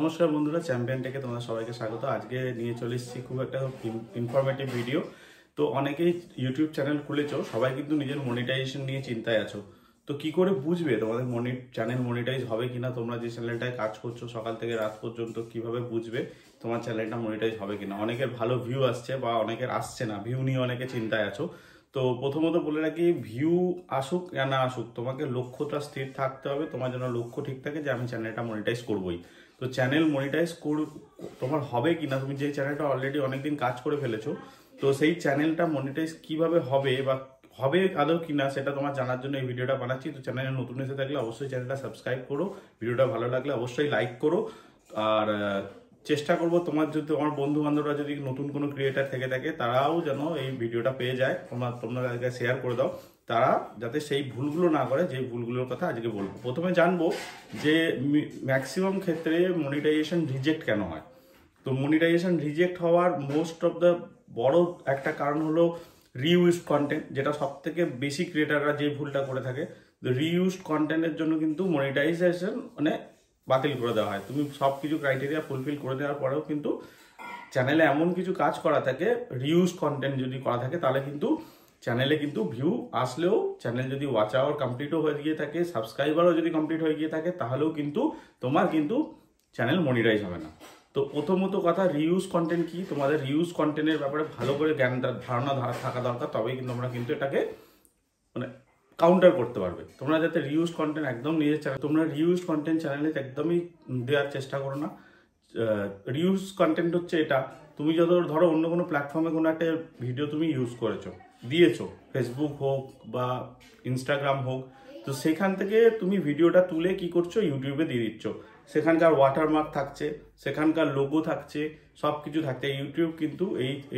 নমস্কার বন্ধুরা, চ্যাম্পিয়ন টেকে তোমাদের সবাইকে স্বাগত। আজকে নিয়ে চলে এসেছি খুব একটা ইনফরমেটিভ ভিডিও। তো অনেকেই ইউটিউব চ্যানেল খুলেছো, সবাই কিন্তু নিজের মনিটাইজেশন নিয়ে চিন্তায় আছো। তো কি করে বুঝবে তোমাদের চ্যানেল মনিটাইজ হবে কিনা? তোমরা যে চ্যানেলটায় কাজ করছো সকাল থেকে রাত পর্যন্ত, কিভাবে বুঝবে তোমার চ্যানেলটা মনিটাইজ হবে কিনা? অনেকের ভালো ভিউ আসছে বা অনেকের আসছে না, ভিউ নিয়ে অনেকে চিন্তায় আছো। তো প্রথমত বলে রাখি, ভিউ আসুক না না আসুক, তোমাকে লক্ষ্যটা স্থির থাকতে হবে। তোমার জন্য লক্ষ্য ঠিক থাকে যে আমি চ্যানেলটা মনিটাইজ করবোই। তো চ্যানেল মনিটাইজ তোমার হবে কিনা, তুমি যে চ্যানেলটা অলরেডি অনেকদিন কাজ করে ফেলেছো, তো সেই চ্যানেলটা মনিটাইজ কিভাবে হবে বা হবে আদৌ কিনা সেটা তোমার জানার জন্য এই ভিডিওটা বানাচ্ছি। তো চ্যানেলে নতুন এসে থাকলে অবশ্যই চ্যানেলটা সাবস্ক্রাইব করো, ভিডিওটা ভালো লাগলে অবশ্যই লাইক করো। আর চেষ্টা করবো তোমার তোমার বন্ধু বান্ধবরা যদি নতুন কোনো ক্রিয়েটার থেকে থাকে তারাও যেন এই ভিডিওটা পেয়ে যায়, তোমরা শেয়ার করে দাও, তারা যাতে সেই ভুলগুলো না করে, যে ভুলগুলোর কথা আজকে বলবো। প্রথমে জানবো যে ম্যাক্সিমাম ক্ষেত্রে মনিটাইজেশন রিজেক্ট কেন হয়। তো মনিটাইজেশন রিজেক্ট হওয়ার মোস্ট অফ দ্য বড় একটা কারণ হলো রিইউজড কন্টেন্ট, যেটা সব থেকে বেশি ক্রিয়েটাররা যে ভুলটা করে থাকে। রিইউজড কন্টেন্টের জন্য কিন্তু মনিটাইজেশন বাতিল করে দেওয়া হয়। তুমি সব কিছু ক্রাইটেরিয়া ফুলফিল করে দেওয়ার পরেও কিন্তু চ্যানেলে এমন কিছু কাজ করা থাকে, রিউজ কন্টেন্ট যদি করা থাকে, তাহলে কিন্তু চ্যানেলে কিন্তু ভিউ আসলেও, চ্যানেল যদি ওয়াচ আওয়ার কমপ্লিটও হয়ে গিয়ে থাকে, সাবস্ক্রাইবারও যদি কমপ্লিট হয়ে গিয়ে থাকে, তাহলেও কিন্তু তোমার কিন্তু চ্যানেল মনিটাইজ হবে না। তো প্রথমত কথা, রিউজ কন্টেন্ট কি, তোমাদের রিউজ কন্টেন্টের ব্যাপারে ভালো করে ধারণা থাকা দরকার, তবেই কিন্তু আমরা কিন্তু এটাকে কাউন্টার করতে পারবে। তোমরা যাতে রিউজ কন্টেন্ট একদম নিজের চ্যানেল, তোমরা রিউজ কন্টেন্ট চ্যানেলে একদমই দেওয়ার চেষ্টা করো না। রিউজ কন্টেন্ট হচ্ছে এটা, তুমি যত ধরো অন্য কোনো প্ল্যাটফর্মে কোনো একটা ভিডিও তুমি ইউজ দিয়েছো, ফেসবুক হোক বা ইনস্টাগ্রাম হোক, তো সেখান থেকে তুমি ভিডিওটা তুলে কি করছো, ইউটিউবে দিয়ে দিচ্ছ। সেখানকার ওয়াটারমার্ক থাকছে, সেখানকার লোগো থাকছে, সব কিছু থাকছে। ইউটিউব কিন্তু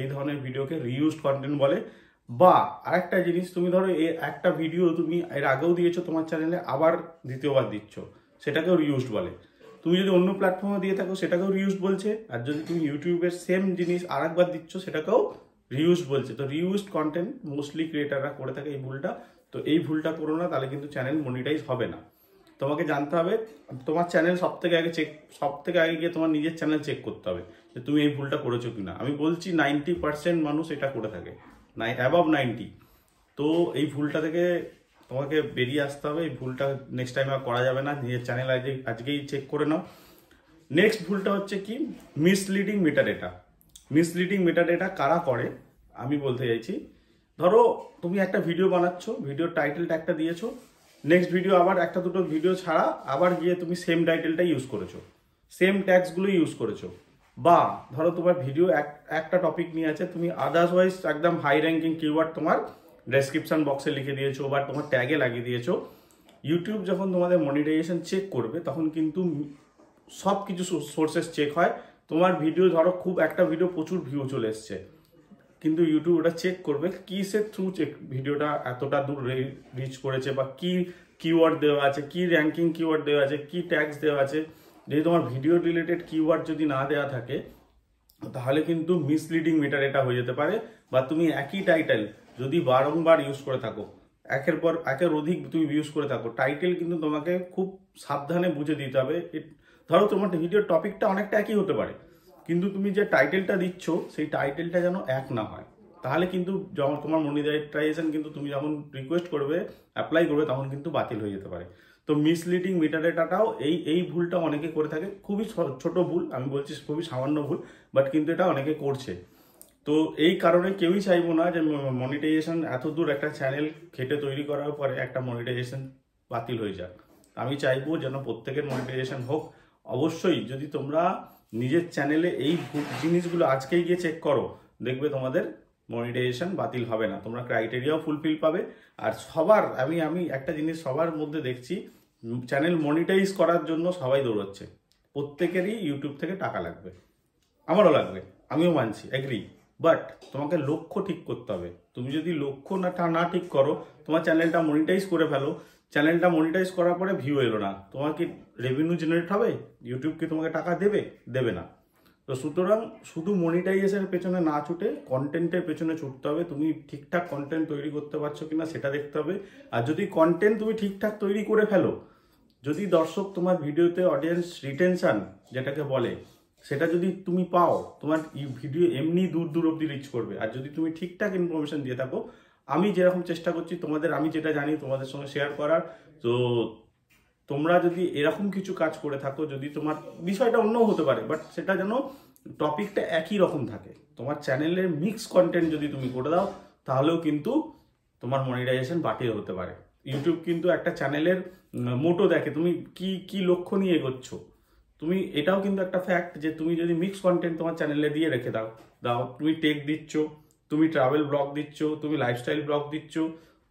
এই ধরনের ভিডিওকে রিউজ কন্টেন্ট বলে। বা আরেকটা জিনিস, তুমি ধরো একটা ভিডিও তুমি এর আগেও দিয়েছো তোমার চ্যানেলে, আবার দ্বিতীয়বার দিচ্ছ, সেটাকেও রিউজড বলে। তুমি যদি অন্য প্ল্যাটফর্মে দিয়ে থাকো সেটাকেও রিউজড বলছে, আর যদি তুমি ইউটিউবের সেম জিনিস আরেকবার দিচ্ছ সেটাকেও রিউজড বলছে। তো রিউজড কন্টেন্ট মোস্টলি ক্রিয়েটাররা করে থাকে এই ভুলটা। তো এই ভুলটা করো না, তাহলে কিন্তু চ্যানেল মনিটাইজ হবে না। তোমাকে জানতে হবে তোমার চ্যানেল সব থেকে আগে গিয়ে তোমার নিজের চ্যানেল চেক করতে হবে যে তুমি এই ভুলটা করেছো কিনা। আমি বলছি 90% মানুষ এটা করে থাকে, অ্যাবাভ 90। তো এই ভুলটা থেকে তোমাকে বেরিয়ে আসতে হবে। এই ভুলটা নেক্সট টাইম আর করা যাবে না। নিজের চ্যানেল আজকেই চেক করে নাও। নেক্সট ভুলটা হচ্ছে কি, মিসলিডিং মেটাডেটা। মিসলিডিং মেটাডেটা কারা করে আমি বলতে চাইছি, ধরো তুমি একটা ভিডিও বানাচ্ছ, ভিডিওর টাইটেল ট্যাগটা দিয়েছো, নেক্সট ভিডিও আবার একটা দুটো ভিডিও ছাড়া আবার গিয়ে তুমি সেম টাইটেলটা ইউজ করেছো, সেম ট্যাগসগুলো ইউজ করেছো। বা ধরো তোমার ভিডিও একটা টপিক নিয়ে আছে, তুমি আদারওয়াইজ একদম হাই র্যাঙ্কিং কিওয়ার্ড তোমার ডেসক্রিপশন বক্সে লিখে দিয়েছো বা তোমার ট্যাগে লাগিয়ে দিয়েছো। ইউটিউব যখন তোমাদের মনিটাইজেশন চেক করবে তখন কিন্তু সব কিছু সোর্সেস চেক হয়। তোমার ভিডিও ধরো খুব একটা ভিডিও প্রচুর ভিউ চলে এসছে, কিন্তু ইউটিউব ওটা চেক করবে কিসের থ্রু ভিডিওটা এতটা দূর রিচ করেছে, বা কি কিওয়ার্ড দেওয়া আছে, কি র্যাঙ্কিং কিওয়ার্ড দেওয়া আছে, কি ট্যাগস দেওয়া আছে। যদি তোমার ভিডিও রিলেটেড কিওয়ার্ড যদি না দেওয়া থাকে, তাহলে কিন্তু মিসলিডিং মেটাডেটা হয়ে যেতে পারে। বা তুমি একই টাইটেল যদি বারংবার ইউজ করে থাকো, একের অধিক তুমি ইউজ করে থাকো, টাইটেল কিন্তু তোমাকে খুব সাবধানে বুঝে দিতে হবে। ধরো তোমার ভিডিওর টপিকটা অনেকটা একই হতে পারে, কিন্তু তুমি যে টাইটেলটা দিচ্ছ সেই টাইটেলটা যেন এক না হয়, তাহলে কিন্তু যখন তোমার মনিটাইজেশন কিন্তু তুমি যখন রিকোয়েস্ট করবে, অ্যাপ্লাই করবে, তখন কিন্তু বাতিল হয়ে যেতে পারে। তো মিসলিডিং মেটাডেটাটাও এই ভুলটা অনেকে করে থাকে। খুবই ছোট ভুল, আমি বলছি খুবই সামান্য ভুল, বাট কিন্তু এটা অনেকে করছে। তো এই কারণে কেউই চাইবো না যে মনিটাইজেশন এত দূর একটা চ্যানেল খেটে তৈরি করার পরে একটা মনিটাইজেশন বাতিল হয়ে যাক। আমি চাইবো যেন প্রত্যেকের মনিটাইজেশন হোক। অবশ্যই যদি তোমরা নিজের চ্যানেলে এই জিনিসগুলো আজকেই গিয়ে চেক করো, দেখবে তোমাদের মনিটাইজেশন বাতিল হবে না, তোমরা ক্রাইটেরিয়াও ফুলফিল পাবে। আর সবার আমি একটা জিনিস সবার মধ্যে দেখছি, চ্যানেল মনিটাইজ করার জন্য সবাই দৌড়চ্ছে। প্রত্যেকেরই ইউটিউব থেকে টাকা লাগবে, আমারও লাগবে, আমিও মানছি, এগ্রি। বাট তোমাকে লক্ষ্য ঠিক করতে হবে। তুমি যদি লক্ষ্য না ঠিক করো, তোমার চ্যানেলটা মনিটাইজ করে ফেলো, চ্যানেলটা মনিটাইজ করার পরে ভিউ এলো না, তোমার কি রেভিনিউ জেনারেট হবে? ইউটিউব কি তোমাকে টাকা দেবে না। তো সুতরাং শুধু মনিটাইজেশনের পেছনে না ছুটে কন্টেন্টের পেছনে ছুটতে হবে। তুমি ঠিকঠাক কন্টেন্ট তৈরি করতে পারছো কিনা সেটা দেখতে হবে। আর যদি কন্টেন্ট তুমি ঠিকঠাক তৈরি করে ফেলো, যদি দর্শক তোমার ভিডিওতে অডিয়েন্স রিটেনশন যেটাকে বলে সেটা যদি তুমি পাও, তোমার ভিডিও এমনি দূর দূর অব্দি রিচ করবে। আর যদি তুমি ঠিকঠাক ইনফরমেশন দিয়ে থাকো, আমি যেরকম চেষ্টা করছি তোমাদের, আমি যেটা জানি তোমাদের সঙ্গে শেয়ার করার, তো তোমরা যদি এরকম কিছু কাজ করে থাকো, যদি তোমার বিষয়টা অন্য হতে পারে বাট সেটা যেন টপিকটা একই রকম থাকে, তোমার চ্যানেলের মিক্স কন্টেন্ট যদি তুমি করে দাও, তাহলেও কিন্তু তোমার মনিটাইজেশন বাতিল হতে পারে। ইউটিউব কিন্তু একটা চ্যানেলের মোটো দেখে, তুমি কি কি লক্ষ্য নিয়ে এগোচ্ছ। তুমি এটাও কিন্তু একটা ফ্যাক্ট যে তুমি যদি মিক্স কন্টেন্ট তোমার চ্যানেলে দিয়ে রেখে দাও, তুমি টেক দিচ্ছ, তুমি ট্রাভেল ব্লগ দিচ্ছ, তুমি লাইফস্টাইল ব্লগ দিচ্ছ,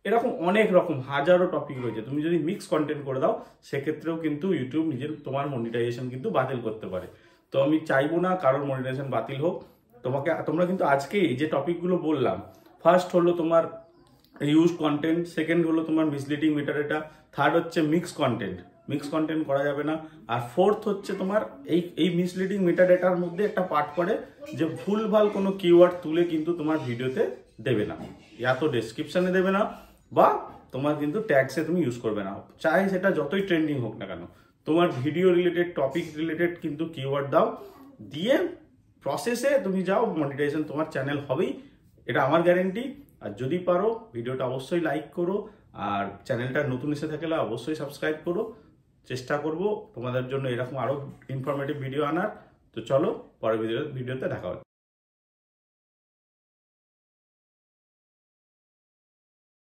এরকম অনেক রকম হাজারো টপিক রয়েছে, তুমি যদি মিক্স কন্টেন্ট করে দাও সেক্ষেত্রেও কিন্তু ইউটিউব নিজের তোমার মনিটাইজেশন কিন্তু বাতিল করতে পারে। তো আমি চাইবো না কারোর মনিটাইজেশন বাতিল হোক। তোমরা কিন্তু আজকেই যে টপিকগুলো বললাম, ফার্স্ট হলো তোমার ইউজ কন্টেন্ট, সেকেন্ড হলো তোমার মিসলিডিং মেটাডেটা, থার্ড হচ্ছে মিক্স কন্টেন্ট করা যাবে না, আর ফোর্থ হচ্ছে তোমার এই মিসলিডিং মেটাডেটার মধ্যে একটা পার্ট পড়ে যে ভুলভাল কোনো কিওয়ার্ড তুলে কিন্তু তোমার ভিডিওতে দেবে না, ইয়া তো ডেসক্রিপশনে দেবে না, বা তোমার কিন্তু ট্যাগসে তুমি ইউজ করবে না, চাই সেটা যতই ট্রেন্ডিং হোক না কেন। তোমার ভিডিও রিলেটেড, টপিক রিলেটেড কিন্তু কিওয়ার্ড দাও, দিয়ে প্রসেসে তুমি যাও, মনিটাইজেশন তোমার চ্যানেল হবেই, এটা আমার গ্যারেন্টি। আর যদি পারো ভিডিওটা অবশ্যই লাইক করো, আর চ্যানেলটা নতুন এসে থাকলে অবশ্যই সাবস্ক্রাইব করো। চেষ্টা করব তোমাদের জন্য এরকম আরো ইনফরমেটিভ ভিডিও আনার। তো চলো পরের ভিডিওতে দেখা হবে।